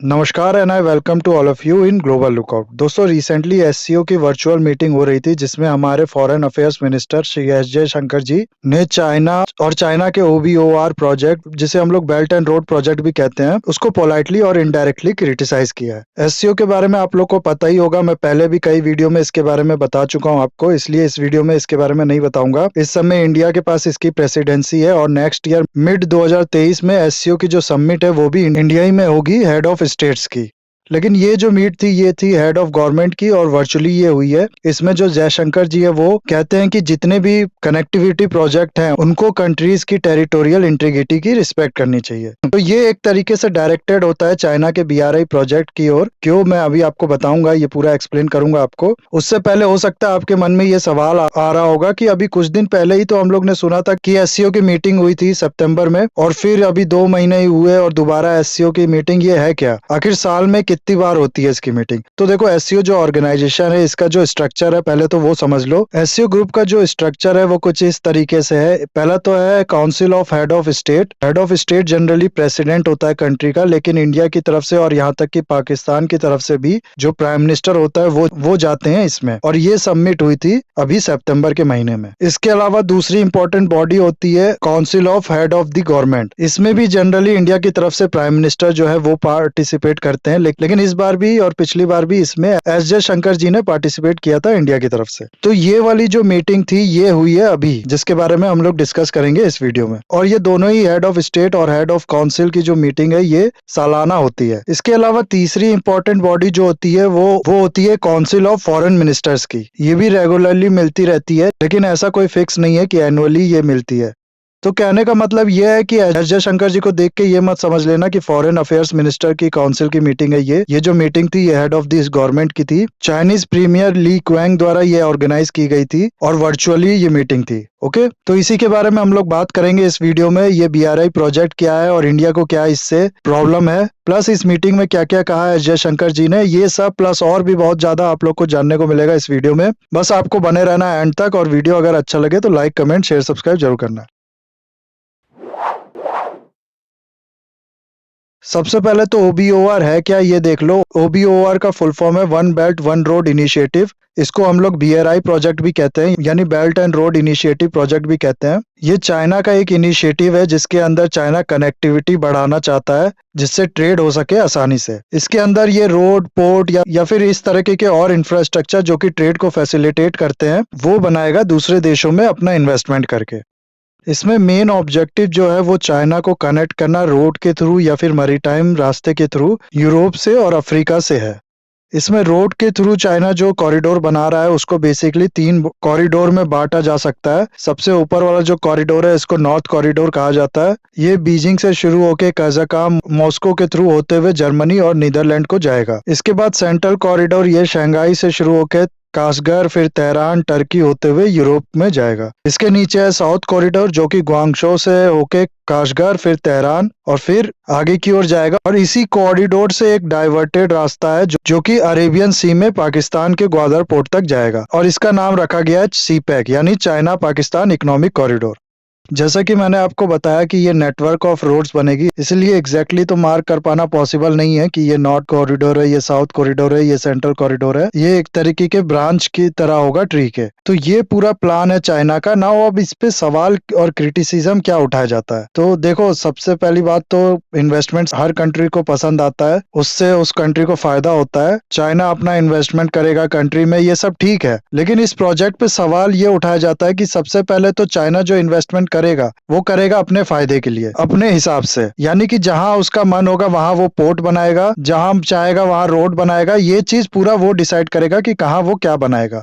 नमस्कार and I welcome to all of you in global lookout. दोस्तों, recently SCO की virtual meeting हो रही थी जिसमें हमारे foreign affairs minister Shri S Jaishankar ji ने चाइना के ओबीओआर प्रोजेक्ट, जिसे हम लोग बेल्ट एंड रोड प्रोजेक्ट भी कहते हैं, उसको पोलाइटली और इनडायरेक्टली क्रिटिसाइज किया है। एससीओ के बारे में आप लोग को पता ही होगा, मैं पहले भी कई वीडियो में इसके बारे में बता चुका हूं आपको, इसलिए इस वीडियो में इसके बारे में नहीं बताऊंगा। इस समय इंडिया के पास इसकी प्रेसिडेंसी है और नेक्स्ट ईयर मिड 2023 में एससीओ की जो समिट है वो भी इंडिया ही में होगी, हेड ऑफ स्टेट्स की। लेकिन ये जो मीट थी ये थी हेड ऑफ गवर्नमेंट की और वर्चुअली ये हुई है। इसमें जो जयशंकर जी है वो कहते हैं कि जितने भी कनेक्टिविटी प्रोजेक्ट हैं उनको कंट्रीज की टेरिटोरियल इंटीग्रिटी की रिस्पेक्ट करनी चाहिए। तो ये एक तरीके से डायरेक्टेड होता है चाइना के बीआरआई प्रोजेक्ट की ओर। क्यों, मैं अभी आपको बताऊंगा, ये पूरा एक्सप्लेन करूंगा आपको। उससे पहले हो सकता है आपके मन में ये सवाल आ रहा होगा कि अभी कुछ दिन पहले ही तो हम लोग ने सुना था कि एससीओ की मीटिंग हुई थी सितंबर में, और फिर अभी 2 महीने ही हुए और दोबारा एससीओ की मीटिंग। ये है क्या? आखिर साल में कितनी बार होती है इसकी मीटिंग? तो देखो, एससीओ जो ऑर्गेनाइजेशन है, इसका जो स्ट्रक्चर है पहले तो वो समझ लो। एससीओ ग्रुप का जो स्ट्रक्चर है वो कुछ इस तरीके से है। पहला तो है council of head of state. Head of state generally president होता है कंट्री का, लेकिन इंडिया की तरफ से और यहाँ तक कि पाकिस्तान की तरफ से भी जो प्राइम मिनिस्टर होता है वो जाते हैं इसमें। और ये सबमिट हुई थी अभी सितंबर के महीने में। इसके अलावा दूसरी इंपॉर्टेंट बॉडी होती है council of head of the government. इसमें भी जनरली इंडिया की तरफ से प्राइम मिनिस्टर जो है वो पार्टिसिपेट करते हैं, लेकिन इस बार भी और पिछली बार भी इसमें एस जयशंकर जी ने पार्टिसिपेट किया था इंडिया की तरफ से। तो ये वाली जो मीटिंग थी ये हुई है अभी, जिसके बारे में हम लोग डिस्कस करेंगे इस वीडियो में। और ये दोनों ही हेड ऑफ स्टेट और हेड ऑफ काउंसिल की जो मीटिंग है ये सालाना होती है। इसके अलावा तीसरी इंपॉर्टेंट बॉडी जो होती है वो होती है काउंसिल ऑफ फॉरेन मिनिस्टर्स की। ये भी रेगुलरली मिलती रहती है, लेकिन ऐसा कोई फिक्स नहीं है कि एनुअली ये मिलती है। तो कहने का मतलब यह है कि एस जयशंकर जी को देख के ये मत समझ लेना कि फॉरेन अफेयर्स मिनिस्टर की काउंसिल की मीटिंग है ये जो मीटिंग थी ये हेड ऑफ दिस गवर्नमेंट की थी। चाइनीज प्रीमियर ली क्वेंग द्वारा ये ऑर्गेनाइज की गई थी और वर्चुअली ये मीटिंग थी। ओके, तो इसी के बारे में हम लोग बात करेंगे इस वीडियो में। ये बीआरआई प्रोजेक्ट क्या है और इंडिया को क्या इससे प्रॉब्लम है, प्लस इस मीटिंग में क्या क्या कहा है जयशंकर जी ने, ये सब प्लस और भी बहुत ज्यादा आप लोग को जानने को मिलेगा इस वीडियो में। बस आपको बने रहना है एंड तक, और वीडियो अगर अच्छा लगे तो लाइक, कमेंट, शेयर, सब्सक्राइब जरूर करना। सबसे पहले तो ओबीओआर है क्या ये देख लो। ओबीओआर का फुल फॉर्म है one belt one road initiative. इसको हम लोग बीआरआई प्रोजेक्ट भी कहते हैं, यानी belt and road initiative project भी कहते हैं। ये चाइना का एक इनिशिएटिव है जिसके अंदर चाइना कनेक्टिविटी बढ़ाना चाहता है जिससे ट्रेड हो सके आसानी से। इसके अंदर ये रोड, पोर्ट या फिर इस तरीके के और इंफ्रास्ट्रक्चर जो कि ट्रेड को फैसिलिटेट करते हैं वो बनाएगा दूसरे देशों में अपना इन्वेस्टमेंट करके। इसमें मेन ऑब्जेक्टिव जो है वो चाइना को कनेक्ट करना रोड के थ्रू या फिर मैरीटाइम रास्ते के थ्रू यूरोप से और अफ्रीका से है। इसमें रोड के थ्रू चाइना जो कॉरिडोर बना रहा है उसको बेसिकली 3 कॉरिडोर में बांटा जा सकता है। सबसे ऊपर वाला जो कॉरिडोर है इसको नॉर्थ कॉरिडोर कहा जाता है। ये बीजिंग से शुरू होकर कजाकिस्तान, मॉस्को के थ्रू होते हुए जर्मनी और नीदरलैंड को जाएगा। इसके बाद सेंट्रल कॉरिडोर ये शंघाई से शुरू होकर कासगर, फिर तेहरान, टर्की होते हुए यूरोप में जाएगा। इसके नीचे है साउथ कॉरिडोर जो कि ग्वांगझो से होके काशगर, फिर तेहरान और फिर आगे की ओर जाएगा। और इसी कॉरिडोर से एक डाइवर्टेड रास्ता है जो कि अरेबियन सी में पाकिस्तान के ग्वादर पोर्ट तक जाएगा, और इसका नाम रखा गया है सीपैक, यानी चाइना पाकिस्तान इकोनॉमिक कॉरिडोर। जैसा कि मैंने आपको बताया कि ये नेटवर्क ऑफ रोड्स बनेगी, इसलिए एग्जैक्टली तो मार्क कर पाना पॉसिबल नहीं है कि ये नॉर्थ कॉरिडोर है, ये साउथ कॉरिडोर है, ये सेंट्रल कॉरिडोर है। ये एक तरीके के ब्रांच की तरह होगा ट्री के। तो ये पूरा प्लान है चाइना का। ना अब इस पे सवाल और क्रिटिसिज्म क्या उठाया जाता है, तो देखो, सबसे पहली बात तो इन्वेस्टमेंट हर कंट्री को पसंद आता है, उससे उस कंट्री को फायदा होता है। चाइना अपना इन्वेस्टमेंट करेगा कंट्री में, ये सब ठीक है। लेकिन इस प्रोजेक्ट पे सवाल ये उठाया जाता है कि सबसे पहले तो चाइना जो इन्वेस्टमेंट करेगा वो करेगा अपने फायदे के लिए, अपने हिसाब से। यानी कि जहां उसका मन होगा वहां वो पोर्ट बनाएगा, जहां चाहेगा वहां रोड बनाएगा। ये चीज पूरा वो डिसाइड करेगा कि कहां वो क्या बनाएगा।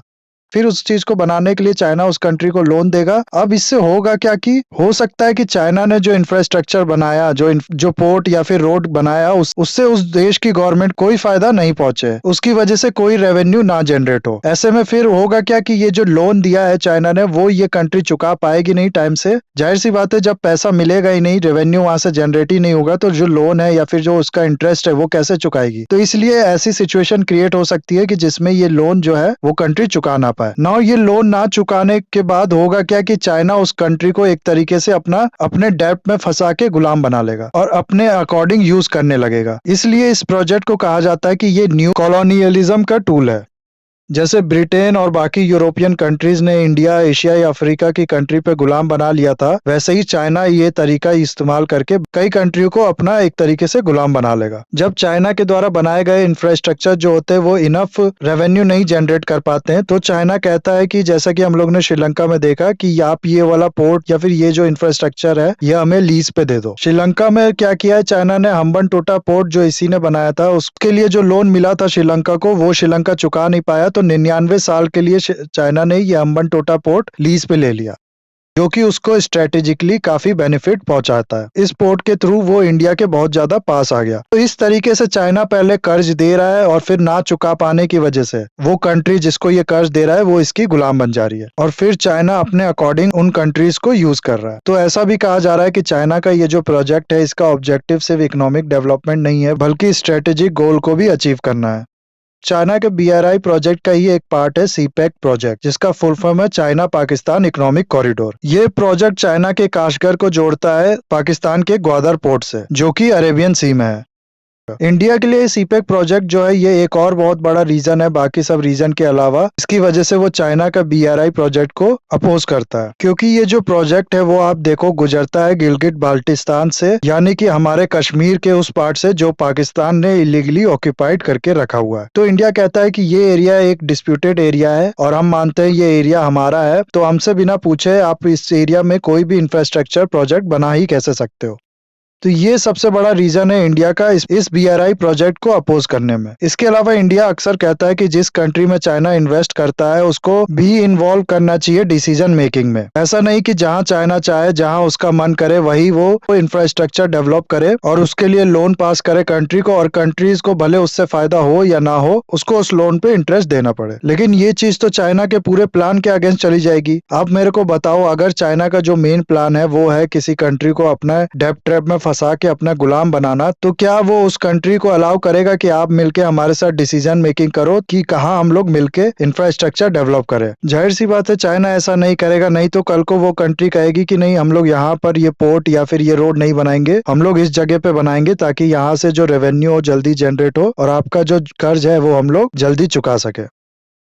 फिर उस चीज को बनाने के लिए चाइना उस कंट्री को लोन देगा। अब इससे होगा क्या कि हो सकता है कि चाइना ने जो इंफ्रास्ट्रक्चर बनाया, जो पोर्ट या फिर रोड बनाया, उससे उस देश की गवर्नमेंट कोई फायदा नहीं पहुंचे, उसकी वजह से कोई रेवेन्यू ना जनरेट हो। ऐसे में फिर होगा क्या कि ये जो लोन दिया है चाइना ने वो ये कंट्री चुका पाएगी नहीं टाइम से। जाहिर सी बात है, जब पैसा मिलेगा ही नहीं, रेवेन्यू वहां से जनरेट ही नहीं होगा, तो जो लोन है या फिर जो उसका इंटरेस्ट है वो कैसे चुकाएगी। तो इसलिए ऐसी सिचुएशन क्रिएट हो सकती है कि जिसमें ये लोन जो है वो कंट्री चुका ना पाए। नाउ ये लोन ना चुकाने के बाद होगा क्या कि चाइना उस कंट्री को एक तरीके से अपने डेब्ट में फंसा के गुलाम बना लेगा और अपने अकॉर्डिंग यूज करने लगेगा। इसलिए इस प्रोजेक्ट को कहा जाता है कि ये न्यू कॉलोनियलिज्म का टूल है। जैसे ब्रिटेन और बाकी यूरोपियन कंट्रीज ने इंडिया, एशिया या अफ्रीका की कंट्री पे गुलाम बना लिया था, वैसे ही चाइना ये तरीका इस्तेमाल करके कई कंट्रियों को अपना एक तरीके से गुलाम बना लेगा। जब चाइना के द्वारा बनाए गए इंफ्रास्ट्रक्चर जो होते हैं वो इनफ रेवेन्यू नहीं जनरेट कर पाते हैं, तो चाइना कहता है कि जैसा कि हम लोग ने श्रीलंका में देखा कि आप ये वाला पोर्ट या फिर ये जो इंफ्रास्ट्रक्चर है ये हमें लीज पे दे दो। श्रीलंका में क्या किया है चाइना ने, हम्बनटोटा पोर्ट जो इसी ने बनाया था, उसके लिए जो लोन मिला था श्रीलंका को वो श्रीलंका चुका नहीं पाया, तो 99 साल के लिए चाइना ने ये हम्बनटोटा पोर्ट लीज पे ले लिया, जो कि उसको स्ट्रेटेजिकली काफी बेनिफिट पहुंचाता है। इस पोर्ट के थ्रू वो इंडिया के बहुत ज्यादा पास आ गया। तो इस तरीके से चाइना पहले कर्ज दे रहा है और फिर ना चुका पाने की वजह से वो कंट्री जिसको ये कर्ज दे रहा है वो इसकी गुलाम बन जा रही है और फिर चाइना अपने अकॉर्डिंग उन कंट्रीज को यूज कर रहा है। तो ऐसा भी कहा जा रहा है कि चाइना का ये जो प्रोजेक्ट है इसका ऑब्जेक्टिव सिर्फ इकोनॉमिक डेवलपमेंट नहीं है बल्कि स्ट्रेटेजिक गोल को भी अचीव करना है। चाइना के BRI प्रोजेक्ट का ही एक पार्ट है CPEC प्रोजेक्ट, जिसका फुल फॉर्म है चाइना पाकिस्तान इकोनॉमिक कॉरिडोर। ये प्रोजेक्ट चाइना के काशगर को जोड़ता है पाकिस्तान के ग्वादर पोर्ट से, जो कि अरेबियन सी में है। इंडिया के लिए CPEC प्रोजेक्ट जो है ये एक और बहुत बड़ा रीजन है बाकी सब रीजन के अलावा, इसकी वजह से वो चाइना का BRI प्रोजेक्ट को अपोज करता है, क्योंकि ये जो प्रोजेक्ट है वो आप देखो गुजरता है गिलगिट बाल्टिस्तान से, यानी कि हमारे कश्मीर के उस पार्ट से जो पाकिस्तान ने इलीगली ऑक्यूपाइड करके रखा हुआ है। तो इंडिया कहता है कि ये एरिया एक डिस्प्यूटेड एरिया है और हम मानते हैं ये एरिया हमारा है, तो हमसे बिना पूछे आप इस एरिया में कोई भी इंफ्रास्ट्रक्चर प्रोजेक्ट बना ही कैसे सकते हो। तो ये सबसे बड़ा रीजन है इंडिया का इस BRI प्रोजेक्ट को अपोज करने में। इसके अलावा इंडिया अक्सर कहता है कि जिस कंट्री में चाइना इन्वेस्ट करता है उसको भी इन्वॉल्व करना चाहिए डिसीजन मेकिंग में। ऐसा नहीं कि जहां चाइना चाहे, जहां उसका मन करे वही वो इंफ्रास्ट्रक्चर डेवलप करे और उसके लिए लोन पास करे कंट्री को, और कंट्रीज को भले उससे फायदा हो या ना हो उसको उस लोन पे इंटरेस्ट देना पड़े। लेकिन ये चीज तो चाइना के पूरे प्लान के अगेंस्ट चली जाएगी। आप मेरे को बताओ, अगर चाइना का जो मेन प्लान है वो है किसी कंट्री को अपना डेब्ट ट्रैप में फंसा के अपना गुलाम बनाना, तो क्या वो उस कंट्री को अलाउ करेगा कि आप मिलके हमारे साथ डिसीजन मेकिंग करो कि कहाँ हम लोग मिलके इंफ्रास्ट्रक्चर डेवलप करें? जाहिर सी बात है चाइना ऐसा नहीं करेगा, नहीं तो कल को वो कंट्री कहेगी कि नहीं हम लोग यहाँ पर ये पोर्ट या फिर ये रोड नहीं बनाएंगे, हम लोग इस जगह पे बनाएंगे ताकि यहाँ से जो रेवेन्यू हो जल्दी जनरेट हो और आपका जो कर्ज है वो हम लोग जल्दी चुका सके।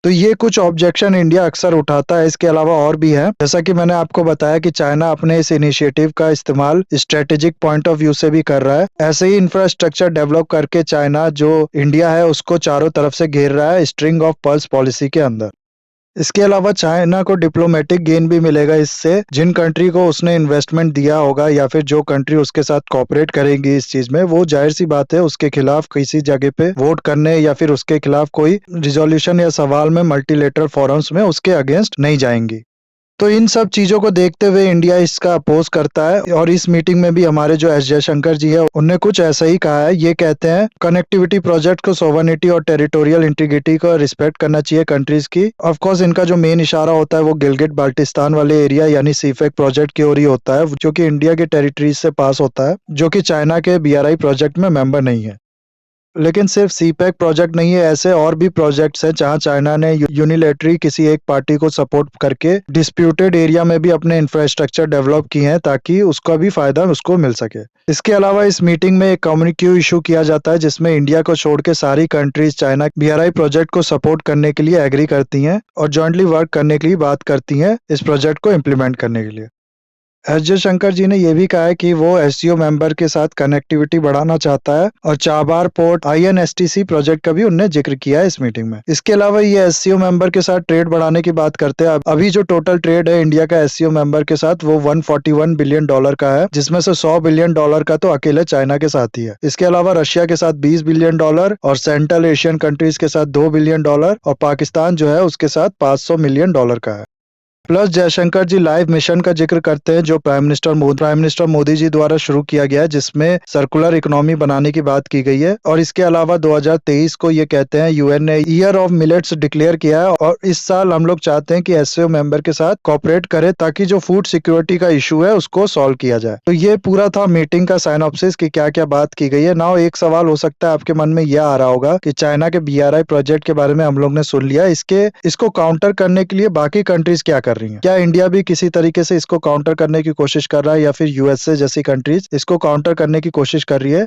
तो ये कुछ ऑब्जेक्शन इंडिया अक्सर उठाता है। इसके अलावा और भी है, जैसा कि मैंने आपको बताया कि चाइना अपने इस इनिशिएटिव का इस्तेमाल स्ट्रेटेजिक पॉइंट ऑफ व्यू से भी कर रहा है। ऐसे ही इंफ्रास्ट्रक्चर डेवलप करके चाइना जो इंडिया है उसको चारों तरफ से घेर रहा है स्ट्रिंग ऑफ पर्ल्स पॉलिसी के अंदर। इसके अलावा चाइना को डिप्लोमेटिक गेन भी मिलेगा इससे, जिन कंट्री को उसने इन्वेस्टमेंट दिया होगा या फिर जो कंट्री उसके साथ कोऑपरेट करेगी इस चीज में, वो जाहिर सी बात है उसके खिलाफ किसी जगह पे वोट करने या फिर उसके खिलाफ कोई रिजोल्यूशन या सवाल में मल्टीलेटरल फोरम्स में उसके अगेंस्ट नहीं जाएंगी। तो इन सब चीजों को देखते हुए इंडिया इसका अपोज करता है और इस मीटिंग में भी हमारे जो एस जयशंकर जी है उनने कुछ ऐसा ही कहा है। ये कहते हैं कनेक्टिविटी प्रोजेक्ट को सोवरेनिटी और टेरिटोरियल इंटीग्रिटी को रिस्पेक्ट करना चाहिए कंट्रीज की। ऑफ कोर्स इनका जो मेन इशारा होता है वो गिलगिट बाल्टिस्तान वाले एरिया यानी CPEC प्रोजेक्ट की ओर ही होता है, जो कि इंडिया के टेरिटरीज से पास होता है, जो कि चाइना के BRI प्रोजेक्ट में मेंबर नहीं है। लेकिन सिर्फ CPEC प्रोजेक्ट नहीं है, ऐसे और भी प्रोजेक्ट्स हैं जहां चाइना ने यूनिलैटरली किसी एक पार्टी को सपोर्ट करके डिस्प्यूटेड एरिया में भी अपने इंफ्रास्ट्रक्चर डेवलप किए हैं ताकि उसका भी फायदा उसको मिल सके। इसके अलावा इस मीटिंग में एक कम्युनिक्यू इशू किया जाता है जिसमें इंडिया को छोड़ के सारी कंट्रीज चाइना BRI प्रोजेक्ट को सपोर्ट करने के लिए एग्री करती हैं और जॉइंटली वर्क करने के लिए बात करती हैं इस प्रोजेक्ट को इम्प्लीमेंट करने के लिए। एस जयशंकर जी ने यह भी कहा है कि वो SCO मेंबर के साथ कनेक्टिविटी बढ़ाना चाहता है और चाबार पोर्ट INSTC प्रोजेक्ट का भी उनने जिक्र किया है इस मीटिंग में। इसके अलावा ये SCO मेंबर के साथ ट्रेड बढ़ाने की बात करते हैं। अभी जो टोटल ट्रेड है इंडिया का SCO मेंबर के साथ वो $141 बिलियन का है, जिसमें से $100 बिलियन का तो अकेले चाइना के साथ ही है। इसके अलावा रशिया के साथ $20 बिलियन और सेंट्रल एशियन कंट्रीज के साथ $2 बिलियन और पाकिस्तान जो है उसके साथ $500 मिलियन का है। प्लस जयशंकर जी लाइव मिशन का जिक्र करते हैं जो प्राइम मिनिस्टर मोदी जी द्वारा शुरू किया गया है, जिसमें सर्कुलर इकोनॉमी बनाने की बात की गई है। और इसके अलावा 2023 को ये कहते हैं यूएन ने ईयर ऑफ मिलेट्स डिक्लेयर किया है और इस साल हम लोग चाहते हैं कि एससीओ मेंबर के साथ कोऑपरेट करें ताकि जो फूड सिक्योरिटी का इशू है उसको सॉल्व किया जाए। तो ये पूरा था मीटिंग का साइनॉप्सिस कि क्या क्या बात की गई है। नाउ एक सवाल हो सकता है आपके मन में यह आ रहा होगा कि चाइना के बीआरआई प्रोजेक्ट के बारे में हम लोग ने सुन लिया, इसको काउंटर करने के लिए बाकी कंट्रीज क्या कर रही हैं? क्या इंडिया भी किसी तरीके से इसको काउंटर करने की कोशिश कर रहा है या फिर यूएसए जैसी कंट्रीज इसको काउंटर करने की कोशिश कर रही है?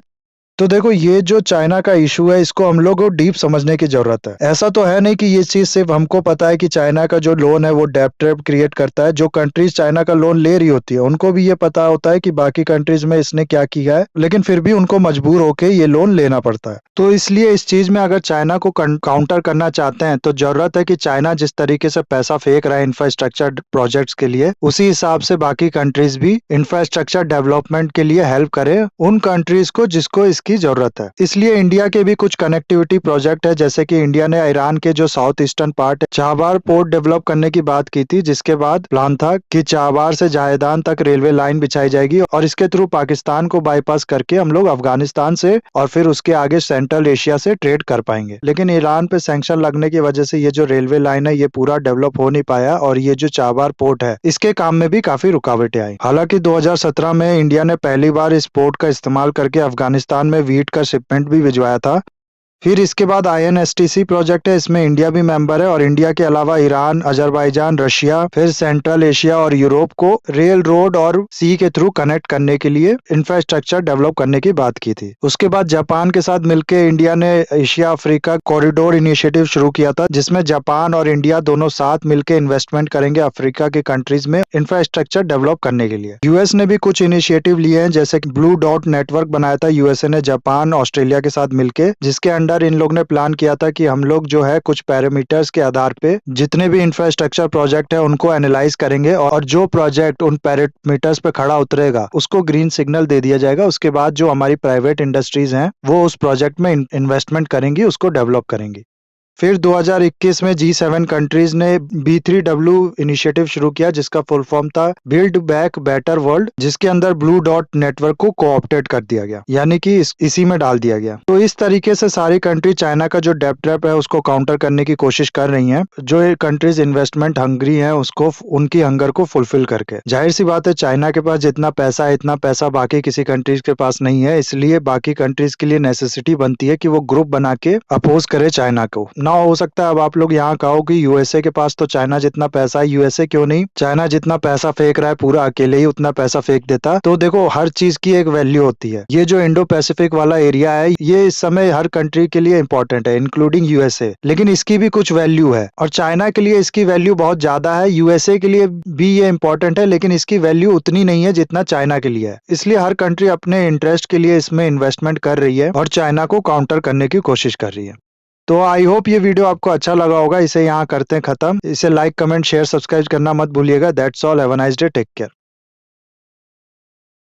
तो देखो, ये जो चाइना का इशू है इसको हम लोग को डीप समझने की जरूरत है। ऐसा तो है नहीं कि ये चीज सिर्फ हमको पता है कि चाइना का जो लोन है वो डेब्ट ट्रैप क्रिएट करता है। जो कंट्रीज चाइना का लोन ले रही होती है उनको भी ये पता होता है कि बाकी कंट्रीज में इसने क्या किया है, लेकिन फिर भी उनको मजबूर होके ये लोन लेना पड़ता है। तो इसलिए इस चीज में अगर चाइना को काउंटर करना चाहते हैं तो जरूरत है कि चाइना जिस तरीके से पैसा फेंक रहा है इंफ्रास्ट्रक्चर प्रोजेक्ट्स के लिए, उसी हिसाब से बाकी कंट्रीज भी इंफ्रास्ट्रक्चर डेवलपमेंट के लिए हेल्प करें उन कंट्रीज को जिसको इसकी जरूरत है। इसलिए इंडिया के भी कुछ कनेक्टिविटी प्रोजेक्ट है, जैसे कि इंडिया ने ईरान के जो south eastern part Chabahar port develop करने की बात की थी, जिसके बाद प्लान था कि चाबार से जायदान तक रेलवे लाइन बिछाई जाएगी और इसके थ्रू पाकिस्तान को बाईपास करके हम लोग अफगानिस्तान से और फिर उसके आगे सेंट्रल एशिया से ट्रेड कर पाएंगे। लेकिन ईरान पे सैंक्शन लगने की वजह से ये जो रेलवे लाइन है ये पूरा डेवलप हो नहीं पाया और ये जो चाबार पोर्ट है इसके काम में भी काफी रुकावटें आई। हालांकि 2017 में इंडिया ने पहली बार इस पोर्ट का इस्तेमाल करके अफगानिस्तान में वीट का शिपमेंट भी भिजवाया था। फिर इसके बाद INSTC प्रोजेक्ट है, इसमें इंडिया भी मेंबर है और इंडिया के अलावा ईरान, अजरबैजान, रशिया, फिर सेंट्रल एशिया और यूरोप को रेल, रोड और सी के थ्रू कनेक्ट करने के लिए इंफ्रास्ट्रक्चर डेवलप करने की बात की थी। उसके बाद जापान के साथ मिलकर इंडिया ने एशिया अफ्रीका कॉरिडोर इनिशिएटिव शुरू किया था, जिसमें जापान और इंडिया दोनों साथ मिलकर इन्वेस्टमेंट करेंगे अफ्रीका के कंट्रीज में इंफ्रास्ट्रक्चर डेवलप करने के लिए। यूएस ने भी कुछ इनिशिएटिव लिए हैं, जैसे कि ब्लू डॉट नेटवर्क बनाया था यूएसए ने जापान, ऑस्ट्रेलिया के साथ मिलकर, जिसके अंडर इन लोग ने प्लान किया था कि हम लोग जो है कुछ पैरामीटर्स के आधार पे जितने भी इंफ्रास्ट्रक्चर प्रोजेक्ट है उनको एनालाइज करेंगे और जो प्रोजेक्ट उन पैरामीटर्स पे खड़ा उतरेगा उसको ग्रीन सिग्नल दे दिया जाएगा। उसके बाद जो हमारी प्राइवेट इंडस्ट्रीज हैं वो उस प्रोजेक्ट में इन्वेस्टमेंट करेंगी, उसको डेवलप करेंगी। फिर 2021 में G7 कंट्रीज ने B3W इनिशिएटिव शुरू किया, जिसका फुल फॉर्म था बिल्ड बैक बेटर वर्ल्ड, जिसके अंदर ब्लू डॉट नेटवर्क को कोऑप्टेड कर दिया गया, यानी कि इसी में डाल दिया गया। तो इस तरीके से सारी कंट्री चाइना का जो डेब्ट ट्रैप है उसको काउंटर करने की कोशिश कर रही हैं, जो ये कंट्रीज इन्वेस्टमेंट हंगरी हैं उसको उनकी हंगर को फुलफिल करके। जाहिर सी बात है चाइना के पास जितना पैसा है इतना पैसा बाकी किसी कंट्रीज के पास नहीं है, इसलिए बाकी कंट्रीज के लिए नेसेसिटी बनती है कि वो ग्रुप बना के अपोज करे चाइना को। ना हो सकता है अब आप लोग यहाँ कहो कि यूएसए के पास तो चाइना जितना पैसा है, यूएसए क्यों नहीं, चाइना जितना पैसा फेंक रहा है पूरा अकेले ही उतना पैसा फेंक देता। तो देखो, हर चीज की एक वैल्यू होती है। ये जो इंडो पैसिफिक वाला एरिया है ये इस समय हर कंट्री के लिए इंपॉर्टेंट है, इंक्लूडिंग यूएसए, लेकिन इसकी भी कुछ वैल्यू है और चाइना के लिए इसकी वैल्यू बहुत ज्यादा है। यूएसए के लिए भी ये इंपॉर्टेंट है लेकिन इसकी वैल्यू उतनी नहीं है जितना चाइना के लिए है। इसलिए हर कंट्री अपने इंटरेस्ट के लिए इसमें इन्वेस्टमेंट कर रही है और चाइना को काउंटर करने की कोशिश कर रही है। तो आई होप ये वीडियो आपको अच्छा लगा होगा। इसे यहाँ करते हैं खत्म। इसे लाइक, कमेंट, शेयर, सब्सक्राइब करना मत भूलिएगा। That's all. Have a nice day. Take care.